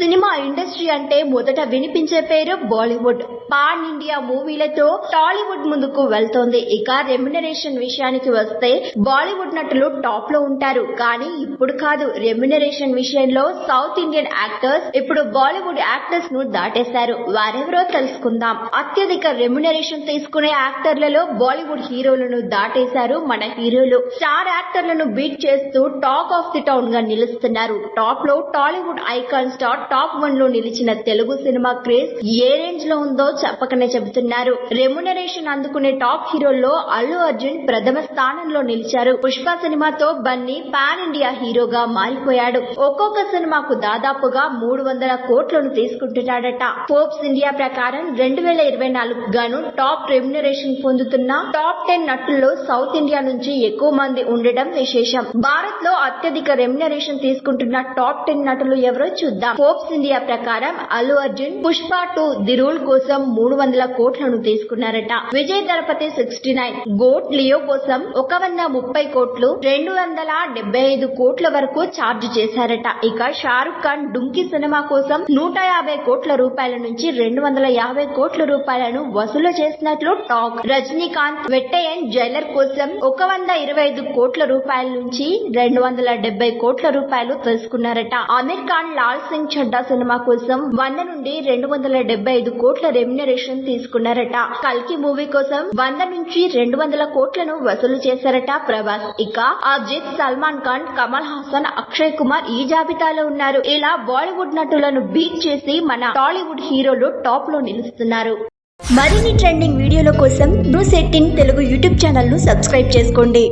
Cinema industry అంటే మొదట వినిపించే పేరు బాలీవుడ్. పాన్ ఇండియా మూవీలతో టాలీవుడ్ ముందుకు వెళ్తోంది. ఇక రెమ్యునరేషన్ విషయానికి వస్తే బాలీవుడ్ నటులు టాప్ లో ఉంటారు. కానీ ఇప్పుడు కాదు. రెమ్యునరేషన్ విషయంలో సౌత్ ఇండియన్ యాక్టర్స్ ఇప్పుడు బాలీవుడ్ యాక్టర్స్ ను దాటేశారు. వారెవరో తెలుసుకుందాం. అత్యధిక రెమ్యునరేషన్ తీసుకునే యాక్టర్లలో బాలీవుడ్ హీరోలను దాటేశారు మన హీరోలు. స్టార్ యాక్టర్లను బీట్ చేస్తూ టాక్ ఆఫ్ ది టౌన్ గా నిలుస్తున్నారు. టాప్ లో టాలీవుడ్ ఐకాన్ స్టార్ టాప్ 1 లో నిలిచిన తెలుగు సినిమా క్రేజ్ ఏ రేంజ్ లో ఉందో చెప్పకనే చెబుతున్నారు. రెమ్యునరేషన్ అందుకునే టాప్ హీరోల్లో అల్లు అర్జున్ ప్రథమ స్థానంలో నిలిచారు. పుష్ప సినిమాతో బన్నీ పాన్ ఇండియా హీరోగా మారిపోయాడు. ఒక్కొక్క సినిమాకు దాదాపుగా 300 కోట్లను తీసుకుంటున్నాడట. ఫోర్బ్స్ ఇండియా ప్రకారం 2024 గాను టాప్ రెమ్యునరేషన్ పొందుతున్న టాప్ 10 నటుల్లో సౌత్ ఇండియా నుంచి ఎక్కువ మంది ఉండడం విశేషం. భారత్ లో అత్యధిక రెమ్యునరేషన్ తీసుకుంటున్న టాప్ 10 నటులు ఎవరో చూద్దాం. ఫోర్బ్స్ ఇండియా ప్రకారం అల్లు అర్జున్ పుష్ప 2 ది రూల్ కోసం 300 కోట్లను తీసుకున్నారట. విజయ్ దళపతి 69, గోట్ లియో కోసం 130 కోట్లు, 275 కోట్ల వరకు ఛార్జ్ చేశారట. ఇక షారుఖ్ ఖాన్ డుంకీ సినిమా కోసం 150 కోట్ల రూపాయల నుంచి 250 కోట్ల రూపాయలను వసూలు చేసినట్లు టాక్. రజనీకాంత్ వెట్టయన్ జైలర్ కోసం 125 కోట్ల రూపాయల నుంచి 270 కోట్ల రూపాయలు తీసుకున్నారట. అమీర్ ఖాన్ లాల్ సింగ్ చడ్డా సినిమా కోసం 100 నుండి 275 కోట్ల రెమ్యునరేషన్ తీసుకున్నారట. కల్కి మూవీ కోసం 100 నుంచి 200 కోట్లను వసూలు చేశారట ప్రభాస్. ఇక అజిత్, సల్మాన్ ఖాన్, కమల్ హాసన్, అక్షయ్ కుమార్ ఈ జాబితాలో ఉన్నారు. ఇలా బాలీవుడ్ నటులను బీట్ చేసి మన టాలీవుడ్ హీరోలు టాప్ లో నిలుస్తున్నారు. మరిన్ని ట్రెండింగ్ వీడియోల కోసం న్యూస్ 18 తెలుగు యూట్యూబ్ ఛానల్ ను సబ్స్క్రైబ్ చేసుకోండి.